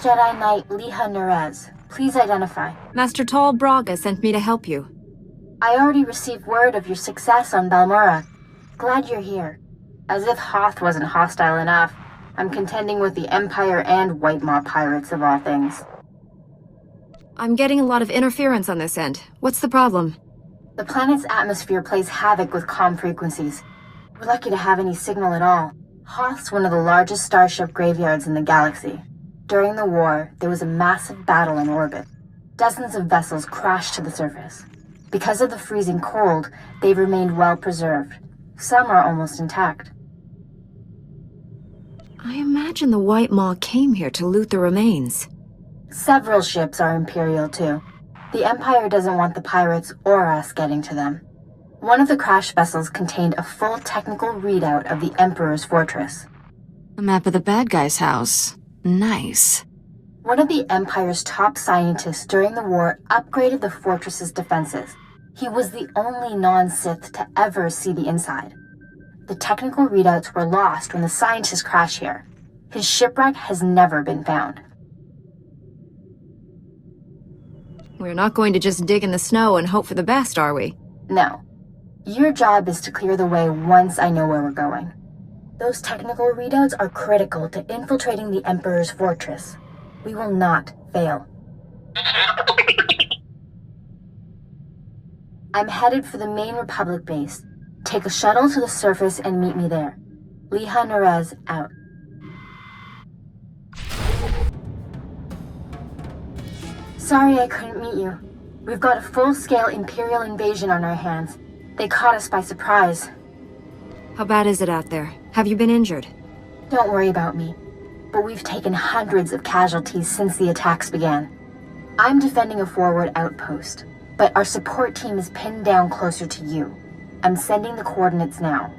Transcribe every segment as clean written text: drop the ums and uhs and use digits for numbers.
Jedi Knight Liha Nerez. Please identify. Master Tal Braga sent me to help you. I already received word of your success on Balmora. Glad you're here. As if Hoth wasn't hostile enough, I'm contending with the Empire and White Maw pirates of all things. I'm getting a lot of interference on this end. What's the problem? The planet's atmosphere plays havoc with comm frequencies. We're lucky to have any signal at all. Hoth's one of the largest starship graveyards in the galaxy. During the war, there was a massive battle in orbit. Dozens of vessels crashed to the surface. Because of the freezing cold, they've remained well preserved. Some are almost intact. I imagine the White Maw came here to loot the remains. Several ships are Imperial too. The Empire doesn't want the pirates or us getting to them. One of the crash vessels contained a full technical readout of the Emperor's fortress. A map of the bad guy's house. Nice. One of the Empire's top scientists during the war upgraded the fortress's defenses. He was the only non-Sith to ever see the inside. The technical readouts were lost when the scientists crashed here. His shipwreck has never been found. We're not going to just dig in the snow and hope for the best, are we? No. Your job is to clear the way once I know where we're going. Those technical readouts are critical to infiltrating the Emperor's fortress. We will not fail. I'm headed for the main Republic base. Take a shuttle to the surface and meet me there. Liha Nerez out. Sorry I couldn't meet you. We've got a full-scale Imperial invasion on our hands. They caught us by surprise. How bad is it out there? Have you been injured? Don't worry about me. But we've taken hundreds of casualties since the attacks began. I'm defending a forward outpost, but our support team is pinned down closer to you. I'm sending the coordinates now.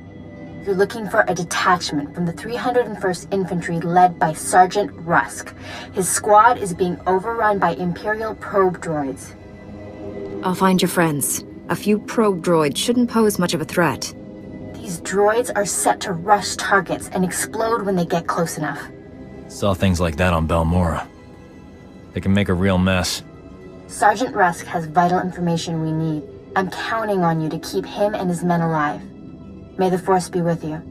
You're looking for a detachment from the 301st Infantry led by Sergeant Rusk. His squad is being overrun by Imperial probe droids. I'll find your friends. A few probe droids shouldn't pose much of a threat. These droids are set to rush targets and explode when they get close enough. Saw things like that on Balmora. They can make a real mess. Sergeant Rusk has vital information we need. I'm counting on you to keep him and his men alive. May the Force be with you.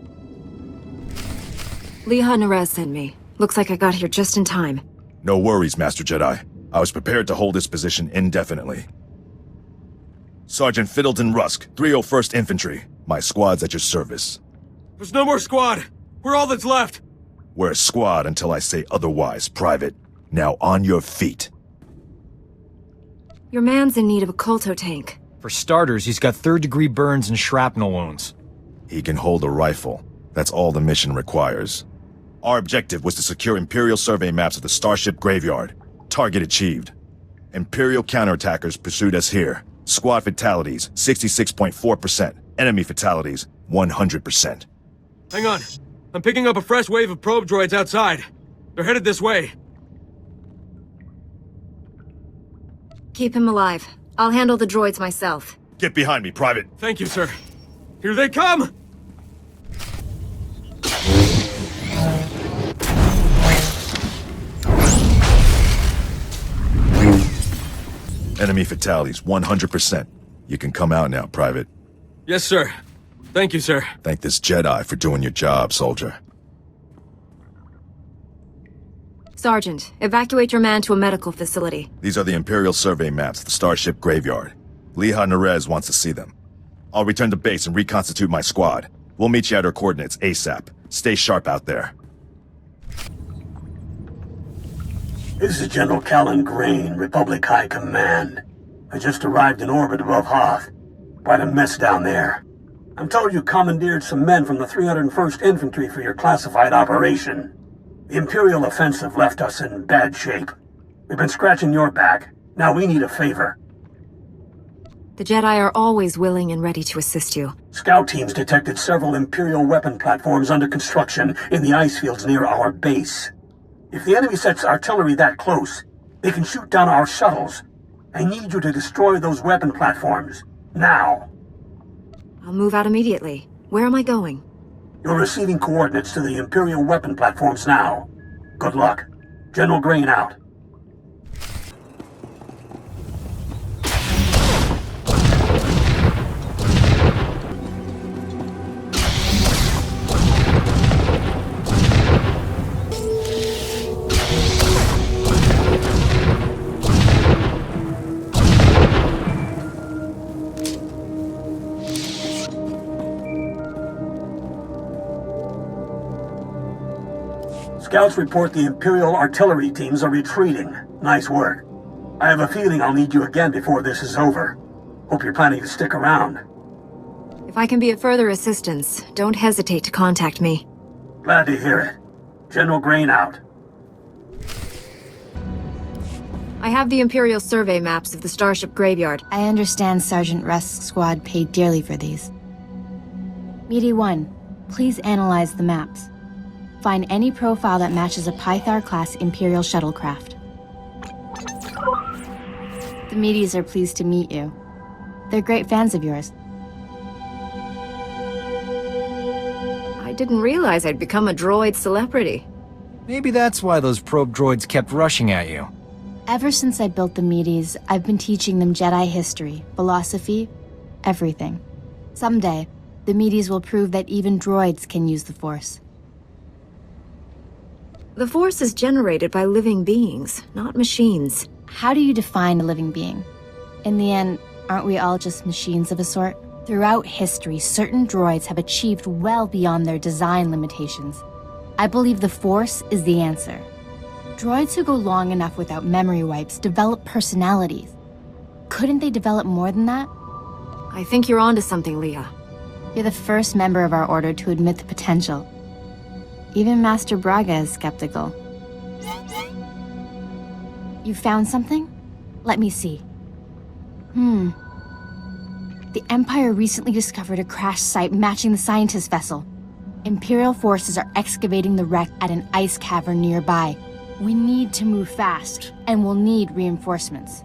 Liha Nerez sent me. Looks like I got here just in time. No worries, Master Jedi. I was prepared to hold this position indefinitely. Sergeant Fiddleton Rusk, 301st Infantry. My squad's at your service. There's no more squad. We're all that's left. We're a squad until I say otherwise, Private. Now on your feet. Your man's in need of a Kolto tank. For starters, he's got third-degree burns and shrapnel wounds. He can hold a rifle. That's all the mission requires. Our objective was to secure Imperial survey maps of the Starship Graveyard. Target achieved. Imperial counterattackers pursued us here. Squad fatalities, 66.4%. Enemy fatalities, 100%. Hang on. I'm picking up a fresh wave of probe droids outside. They're headed this way. Keep him alive. I'll handle the droids myself. Get behind me, Private. Thank you, sir. Here they come! Enemy fatalities, 100%. You can come out now, Private. Yes, sir. Thank you, sir. Thank this Jedi for doing your job, soldier. Sergeant, evacuate your man to a medical facility. These are the Imperial survey maps of the Starship Graveyard. Liha Nerez wants to see them. I'll return to base and reconstitute my squad. We'll meet you at our coordinates ASAP. Stay sharp out there. This is General Callan Grain, Republic High Command. I just arrived in orbit above Hoth. Quite a mess down there. I'm told you commandeered some men from the 301st Infantry for your classified operation. The Imperial offensive left us in bad shape. We've been scratching your back. Now we need a favor. The Jedi are always willing and ready to assist you. Scout teams detected several Imperial weapon platforms under construction in the ice fields near our base. If the enemy sets artillery that close, they can shoot down our shuttles. I need you to destroy those weapon platforms. Now. I'll move out immediately. Where am I going? You're receiving coordinates to the Imperial weapon platforms now. Good luck. General Grain out. Scouts report the Imperial artillery teams are retreating. Nice work. I have a feeling I'll need you again before this is over. Hope you're planning to stick around. If I can be of further assistance, don't hesitate to contact me. Glad to hear it. General Grain out. I have the Imperial survey maps of the Starship Graveyard. I understand Sergeant Rusk's squad paid dearly for these. Meaty 1, please analyze the maps. Find any profile that matches a Pythar-class Imperial shuttlecraft. The Meaties are pleased to meet you. They're great fans of yours. I didn't realize I'd become a droid celebrity. Maybe that's why those probe droids kept rushing at you. Ever since I built the Meaties, I've been teaching them Jedi history, philosophy, everything. Someday, the Meaties will prove that even droids can use the Force. The Force is generated by living beings, not machines. How do you define a living being? In the end, aren't we all just machines of a sort? Throughout history, certain droids have achieved well beyond their design limitations. I believe the Force is the answer. Droids who go long enough without memory wipes develop personalities. Couldn't they develop more than that? I think you're onto something, Leah. You're the first member of our order to admit the potential. Even Master Braga is skeptical. You found something? Let me see. The Empire recently discovered a crash site matching the scientist vessel. Imperial forces are excavating the wreck at an ice cavern nearby. We need to move fast, and we'll need reinforcements.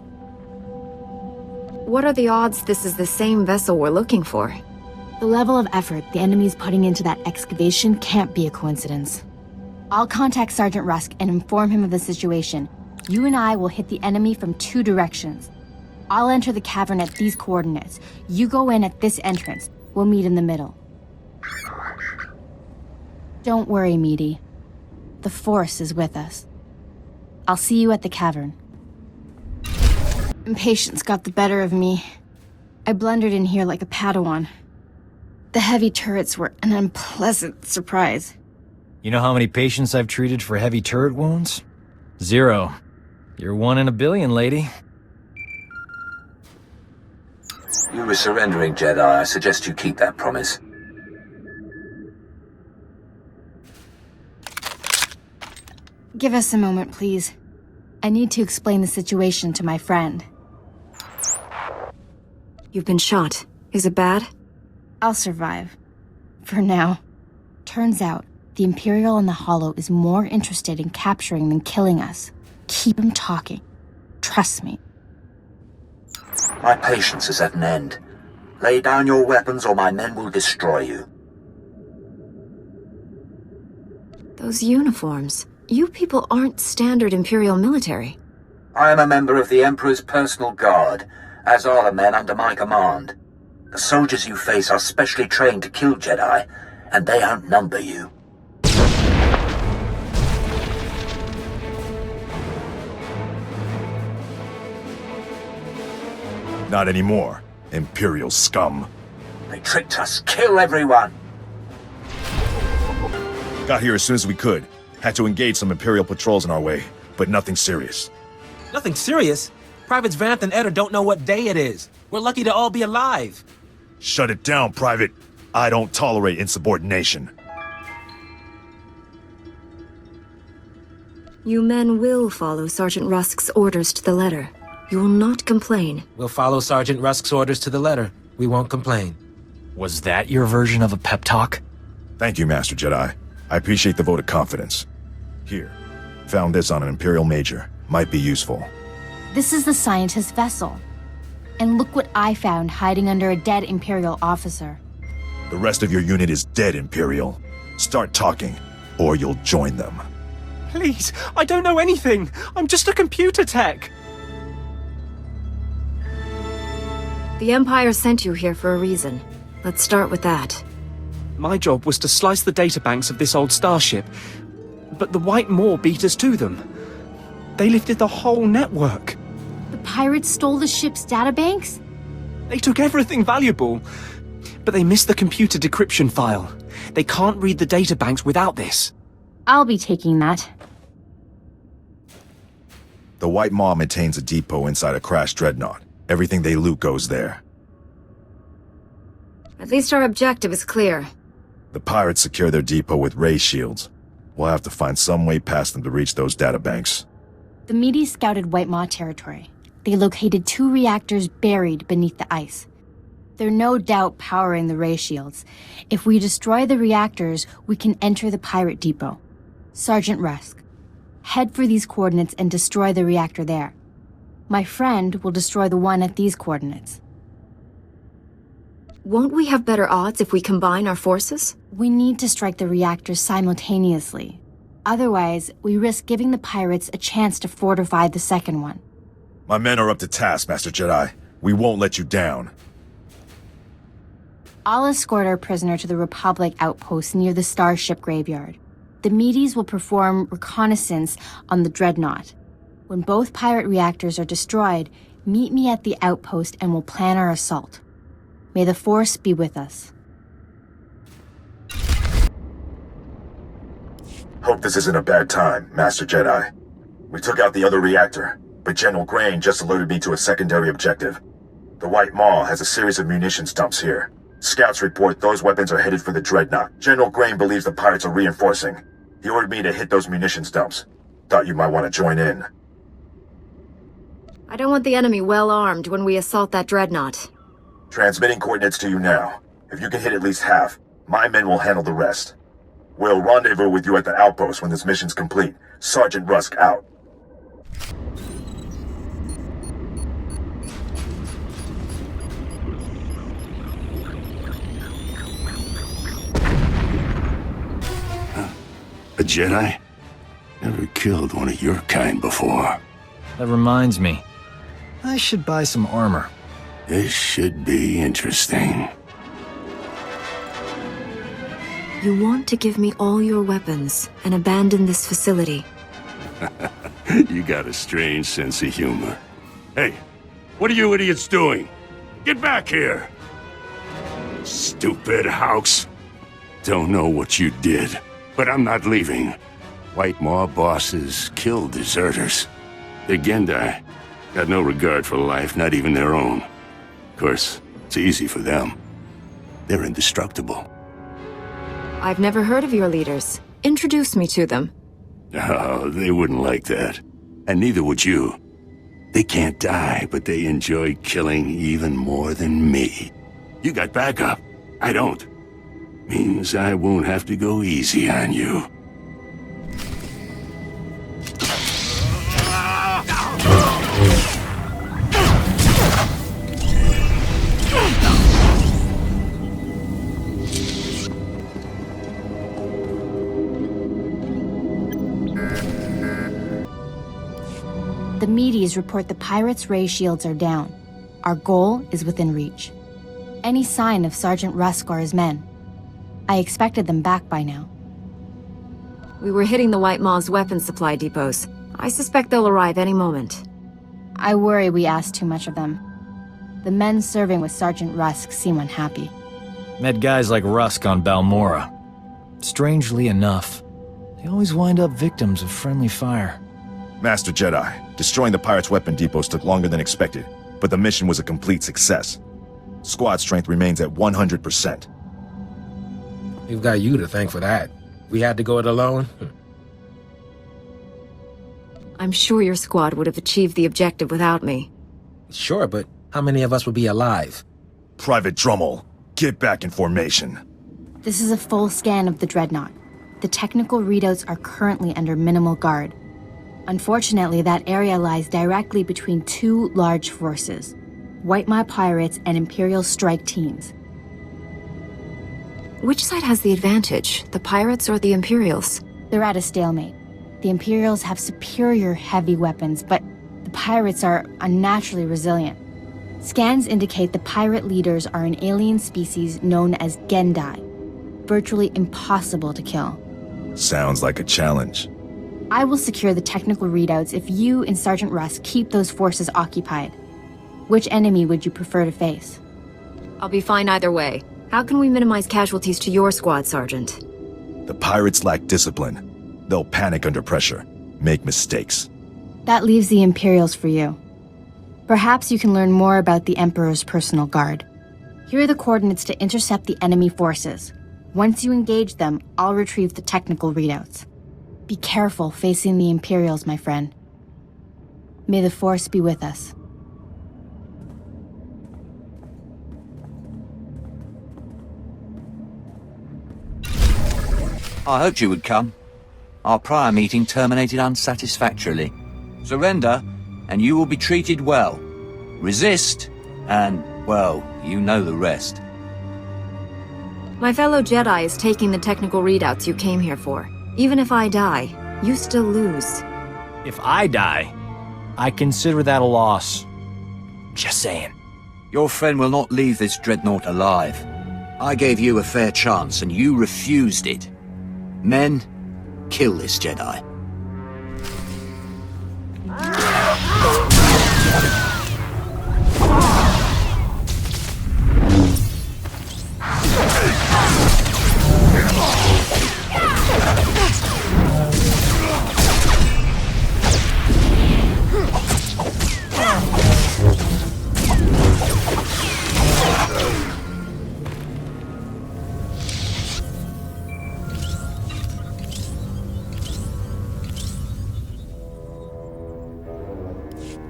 What are the odds this is the same vessel we're looking for? The level of effort the enemy's putting into that excavation can't be a coincidence. I'll contact Sergeant Rusk and inform him of the situation. You and I will hit the enemy from 2 directions. I'll enter the cavern at these coordinates. You go in at this entrance. We'll meet in the middle. Don't worry, Meaty. The Force is with us. I'll see you at the cavern. Impatience got the better of me. I blundered in here like a Padawan. The heavy turrets were an unpleasant surprise. You know how many patients I've treated for heavy turret wounds? 0. You're 1 in a billion, lady. You were surrendering, Jedi. I suggest you keep that promise. Give us a moment, please. I need to explain the situation to my friend. You've been shot. Is it bad? I'll survive. For now. Turns out, the Imperial in the Hollow is more interested in capturing than killing us. Keep him talking. Trust me. My patience is at an end. Lay down your weapons or my men will destroy you. Those uniforms. You people aren't standard Imperial military. I am a member of the Emperor's personal guard, as are the men under my command. The soldiers you face are specially trained to kill Jedi, and they outnumber you. Not anymore, Imperial scum. They tricked us. Kill everyone! Got here as soon as we could. Had to engage some Imperial patrols in our way, but nothing serious. Nothing serious? Privates Vanth and Eder don't know what day it is. We're lucky to all be alive. Shut it down, Private. I don't tolerate insubordination. You men will follow Sergeant Rusk's orders to the letter. You will not complain. We'll follow Sergeant Rusk's orders to the letter. We won't complain. Was that your version of a pep talk? Thank you, Master Jedi. I appreciate the vote of confidence. Here. Found this on an Imperial Major. Might be useful. This is the scientist vessel. And look what I found hiding under a dead Imperial officer. The rest of your unit is dead, Imperial. Start talking, or you'll join them. Please, I don't know anything. I'm just a computer tech. The Empire sent you here for a reason. Let's start with that. My job was to slice the databanks of this old starship, but the White Maw beat us to them. They lifted the whole network. The pirates stole the ship's databanks? They took everything valuable, but they missed the computer decryption file. They can't read the databanks without this. I'll be taking that. The White Maw maintains a depot inside a crashed dreadnought. Everything they loot goes there. At least our objective is clear. The pirates secure their depot with ray shields. We'll have to find some way past them to reach those databanks. The Medes scouted White Maw territory. They located 2 reactors buried beneath the ice. They're no doubt powering the ray shields. If we destroy the reactors, we can enter the pirate depot. Sergeant Rusk, head for these coordinates and destroy the reactor there. My friend will destroy the one at these coordinates. Won't we have better odds if we combine our forces? We need to strike the reactors simultaneously. Otherwise, we risk giving the pirates a chance to fortify the second one. My men are up to task, Master Jedi. We won't let you down. I'll escort our prisoner to the Republic outpost near the starship graveyard. The Medes will perform reconnaissance on the Dreadnought. When both pirate reactors are destroyed, meet me at the outpost and we'll plan our assault. May the Force be with us. Hope this isn't a bad time, Master Jedi. We took out the other reactor, but General Grain just alerted me to a secondary objective. The White Maw has a series of munitions dumps here. Scouts report those weapons are headed for the Dreadnought. General Grain believes the pirates are reinforcing. He ordered me to hit those munitions dumps. Thought you might want to join in. I don't want the enemy well armed when we assault that dreadnought. Transmitting coordinates to you now. If you can hit at least half, my men will handle the rest. We'll rendezvous with you at the outpost when this mission's complete. Sergeant Rusk out. A Jedi? Never killed one of your kind before. That reminds me. I should buy some armor. This should be interesting. You want to give me all your weapons and abandon this facility. You got a strange sense of humor. Hey, what are you idiots doing? Get back here! Stupid house. Don't know what you did, but I'm not leaving. White Maw bosses kill deserters. The Gendai got no regard for life, not even their own. Of course, it's easy for them. They're indestructible. I've never heard of your leaders. Introduce me to them. Oh, they wouldn't like that. And neither would you. They can't die, but they enjoy killing even more than me. You got backup. I don't. Means I won't have to go easy on you. The Medes report the pirates' ray shields are down. Our goal is within reach. Any sign of Sergeant Rusk or his men? I expected them back by now. We were hitting the White Maw's weapons supply depots. I suspect they'll arrive any moment. I worry we asked too much of them. The men serving with Sergeant Rusk seem unhappy. Met guys like Rusk on Balmora. Strangely enough, they always wind up victims of friendly fire. Master Jedi, destroying the pirates' weapon depots took longer than expected, but the mission was a complete success. Squad strength remains at 100%. We've got you to thank for that. We had to go it alone. I'm sure your squad would have achieved the objective without me. Sure, but how many of us would be alive? Private Drummel, get back in formation. This is a full scan of the Dreadnought. The technical readouts are currently under minimal guard. Unfortunately, that area lies directly between 2 large forces, White Maw pirates and Imperial strike teams. Which side has the advantage, the pirates or the Imperials? They're at a stalemate. The Imperials have superior heavy weapons, but the pirates are unnaturally resilient. Scans indicate the pirate leaders are an alien species known as Gendai, virtually impossible to kill. Sounds like a challenge. I will secure the technical readouts if you and Sergeant Russ keep those forces occupied. Which enemy would you prefer to face? I'll be fine either way. How can we minimize casualties to your squad, Sergeant? The pirates lack discipline. They'll panic under pressure, make mistakes. That leaves the Imperials for you. Perhaps you can learn more about the Emperor's personal guard. Here are the coordinates to intercept the enemy forces. Once you engage them, I'll retrieve the technical readouts. Be careful facing the Imperials, my friend. May the Force be with us. I hoped you would come. Our prior meeting terminated unsatisfactorily. Surrender, and you will be treated well. Resist, and, well, you know the rest. My fellow Jedi is taking the technical readouts you came here for. Even if I die, you still lose. If I die, I consider that a loss. Just saying. Your friend will not leave this dreadnought alive. I gave you a fair chance, and you refused it. Men, kill this Jedi.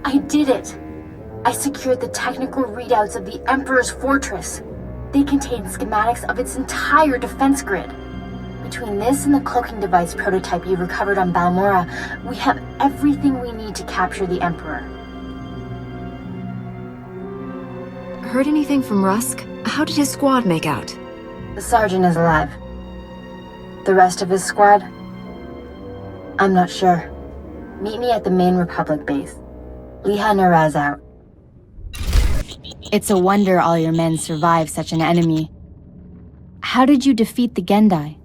I did it! I secured the technical readouts of the Emperor's fortress. They contain schematics of its entire defense grid. Between this and the cloaking device prototype you recovered on Balmorra, we have everything we need to capture the Emperor. Heard anything from Rusk? How did his squad make out? The Sergeant is alive. The rest of his squad? I'm not sure. Meet me at the main Republic base. Liha Naraz out. It's a wonder all your men survived such an enemy. How did you defeat the Gendai?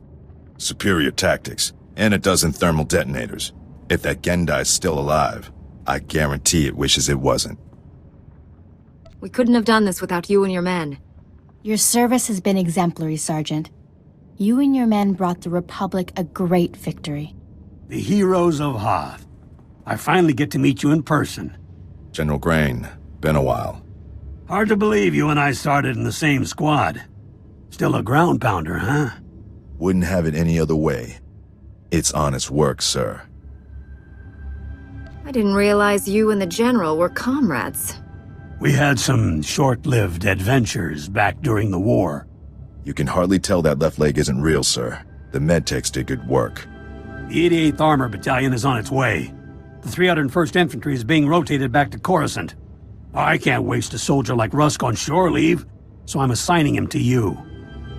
Superior tactics, and a dozen thermal detonators. If that Gendai's still alive, I guarantee it wishes it wasn't. We couldn't have done this without you and your men. Your service has been exemplary, Sergeant. You and your men brought the Republic a great victory. The heroes of Hoth. I finally get to meet you in person. General Grain, been a while. Hard to believe you and I started in the same squad. Still a ground pounder, huh? Wouldn't have it any other way. It's honest work, sir. I didn't realize you and the General were comrades. We had some short-lived adventures back during the war. You can hardly tell that left leg isn't real, sir. The medtechs did good work. The 88th Armor Battalion is on its way. The 301st Infantry is being rotated back to Coruscant. I can't waste a soldier like Rusk on shore leave, so I'm assigning him to you.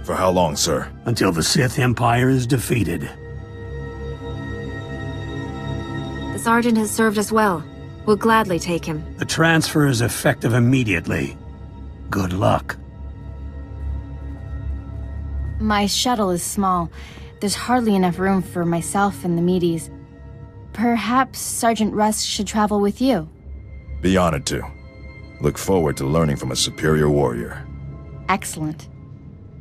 For how long, sir? Until the Sith Empire is defeated. The Sergeant has served us well. We'll gladly take him. The transfer is effective immediately. Good luck. My shuttle is small. There's hardly enough room for myself and the meaties. Perhaps Sergeant Rusk should travel with you. Be honored to. Look forward to learning from a superior warrior. Excellent.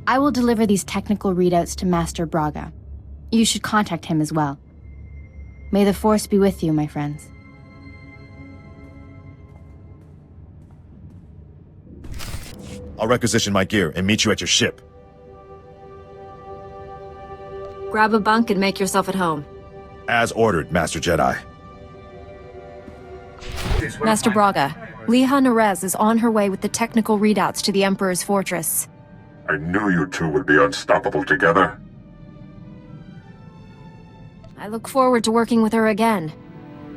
I will deliver these technical readouts to Master Braga. You should contact him as well. May the Force be with you, my friends. I'll requisition my gear and meet you at your ship. Grab a bunk and make yourself at home. As ordered, Master Jedi. Master Braga, Liha Nerez is on her way with the technical readouts to the Emperor's fortress. I knew you two would be unstoppable together. I look forward to working with her again.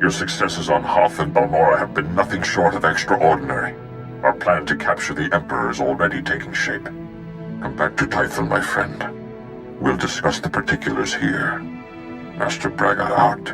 Your successes on Hoth and Balmorra have been nothing short of extraordinary. Our plan to capture the Emperor is already taking shape. Come back to Tython, my friend. We'll discuss the particulars here. Master Braga out.